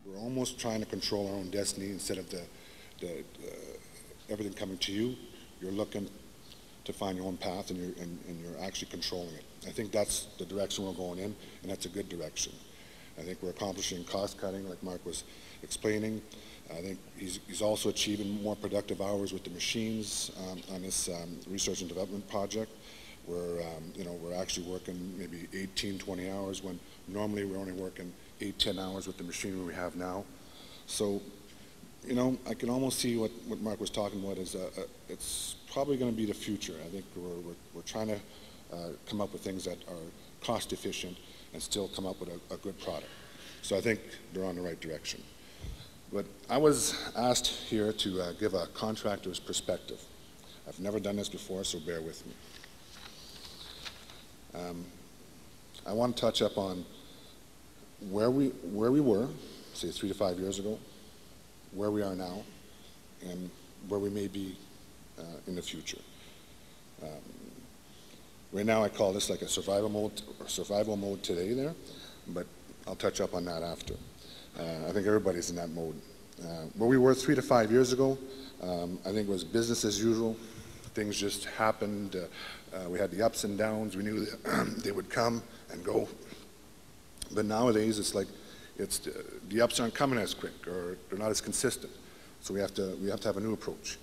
we're almost trying to control our own destiny instead of everything coming to you. You're looking to find your own path, and you're actually controlling it. I think that's the direction we're going in, and that's a good direction. I think we're accomplishing cost cutting, like Mark was explaining. I think he's also achieving more productive hours with the machines on this research and development project, where we're actually working maybe 18, 20 hours when normally we're only working 8, 10 hours with the machinery we have now. So, I can almost see what Mark was talking about is it's probably going to be the future. I think we're trying to come up with things that are cost efficient and still come up with a good product. So I think they're on the right direction. But I was asked here to give a contractor's perspective. I've never done this before, so bear with me. I want to touch up on where we were, say 3 to 5 years ago, where we are now, and where we may be in the future. Right now I call this like a survival mode today there, but I'll touch up on that after. I think everybody's in that mode. Where we were 3 to 5 years ago, I think it was business as usual. Things just happened. We had the ups and downs. We knew that they would come and go. But nowadays it's like the ups aren't coming as quick, or they're not as consistent. So we have to have a new approach.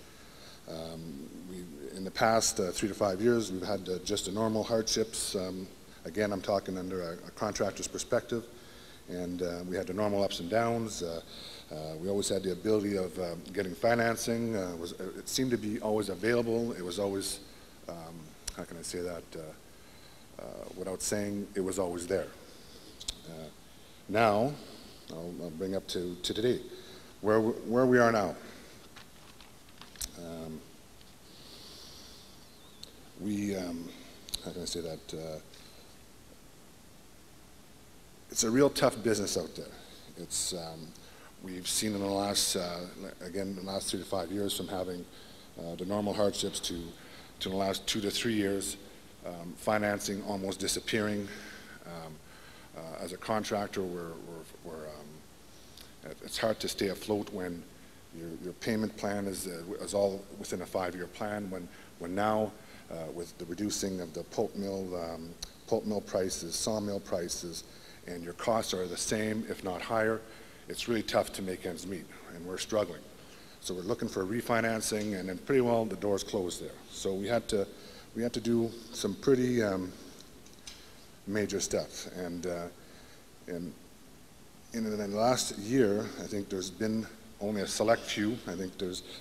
In the past 3 to 5 years, we've had just the normal hardships. Again, I'm talking under a contractor's perspective, and we had the normal ups and downs. We always had the ability of getting financing. It seemed to be always available. It was always, how can I say that, without saying it was always there. Now, I'll bring up to today, where we are now. How can I say that? It's a real tough business out there. It's, we've seen in the last, again, the last 3 to 5 years, from having the normal hardships to the last 2 to 3 years, financing almost disappearing. As a contractor, it's hard to stay afloat when your payment plan is all within a 5-year plan. When now, with the reducing of the pulp mill prices, sawmill prices, and your costs are the same, if not higher, it's really tough to make ends meet, and we're struggling. So we're looking for refinancing, and then pretty well the door's closed there. So we had to do some pretty major steps, and in the last year, I think there's been only a select few. I think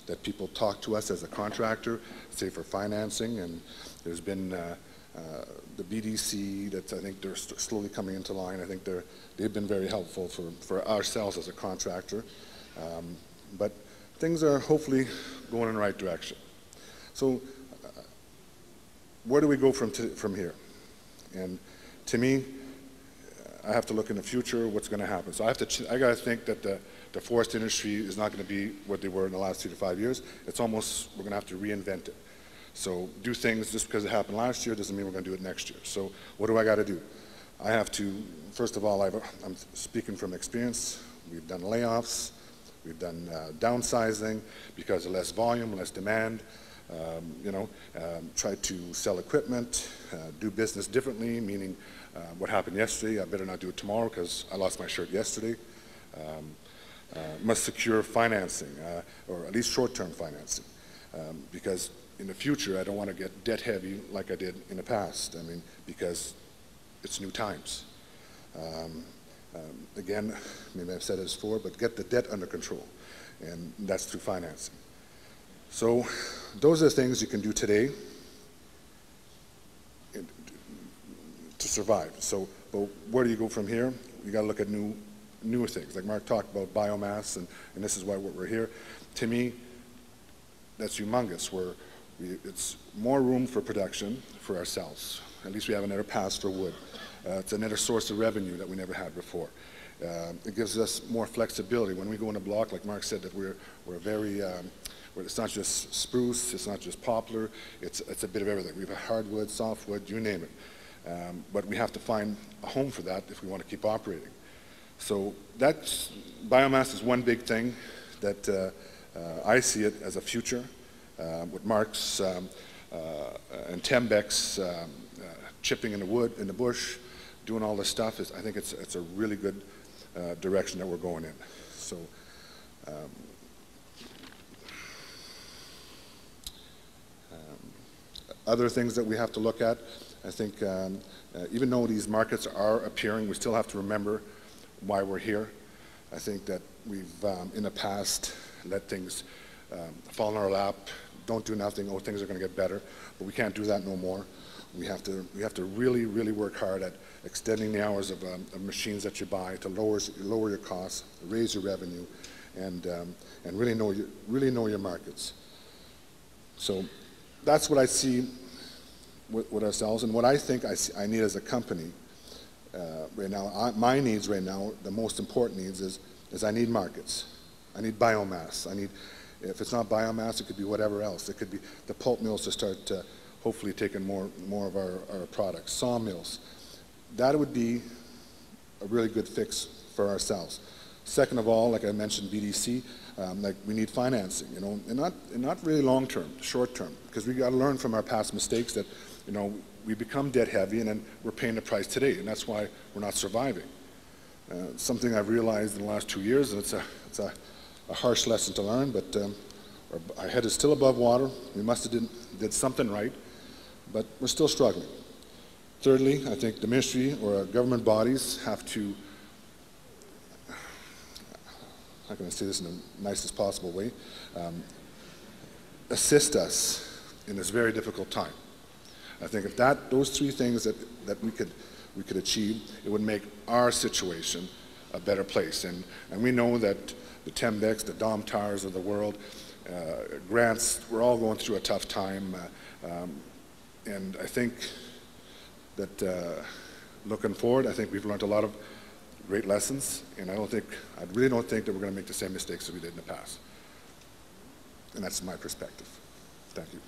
that people talk to us as a contractor, say for financing, and there's been the BDC that I think they're slowly coming into line. I think they've been very helpful for ourselves as a contractor. But things are hopefully going in the right direction. So where do we go from here? And to me, I have to look in the future, what's going to happen. So I got to think that the forest industry is not going to be what they were in the last 2 to 5 years. It's almost, we're going to have to reinvent it. So do things just because it happened last year doesn't mean we're going to do it next year. So what do I got to do? I have to, first of all, I'm speaking from experience. We've done layoffs. We've done downsizing because of less volume, less demand. Try to sell equipment, do business differently, meaning what happened yesterday, I better not do it tomorrow because I lost my shirt yesterday. Must secure financing, or at least short-term financing, because in the future I don't want to get debt heavy like I did in the past. I mean, because it's new times. Again, maybe I've said this before, but get the debt under control, and that's through financing. So those are the things you can do today to survive. So, but where do you go from here? You got to look at newer things. Like Mark talked about biomass, and this is why we're here. To me, that's humongous. It's more room for production for ourselves. At least we have another pass for wood. It's another source of revenue that we never had before. It gives us more flexibility. When we go in a block, like Mark said, that we're very, it's not just spruce, it's not just poplar, it's a bit of everything. We have hardwood, softwood, you name it. But we have to find a home for that if we want to keep operating. So that's, biomass is one big thing that I see it as a future. With Mark's and Tembeck's chipping in the wood, in the bush, doing all this stuff, I think it's a really good direction that we're going in. So other things that we have to look at, I think even though these markets are appearing, we still have to remember why we're here. I think that we've in the past let things fall in our lap, don't do nothing, oh, things are going to get better, but we can't do that no more. We have to really, really work hard at extending the hours of machines that you buy to lower your costs, raise your revenue, and really know your markets. So that's what I see with ourselves, and what I think I need as a company right now. My needs right now, the most important needs is I need markets. I need biomass. If it's not biomass, it could be whatever else. It could be the pulp mills to start hopefully taking more of our products. Sawmills. That would be a really good fix for ourselves. Second of all, like I mentioned, BDC, like we need financing, you know, and not really long term, short term, because we got to learn from our past mistakes that, you know, we become debt heavy and then we're paying the price today, and that's why we're not surviving. Something I've realized in the last 2 years, and it's a harsh lesson to learn, but our head is still above water. We must have did something right, but we're still struggling. Thirdly, I think the ministry or our government bodies have to, how can I say this in the nicest possible way, assist us in this very difficult time. I think if those three things that we could achieve, it would make our situation a better place. And we know that the Tembecks, the Domtars of the world, Grants, we're all going through a tough time. And I think that looking forward, I think we've learned a lot of great lessons, and I really don't think that we're going to make the same mistakes that we did in the past. And that's my perspective. Thank you.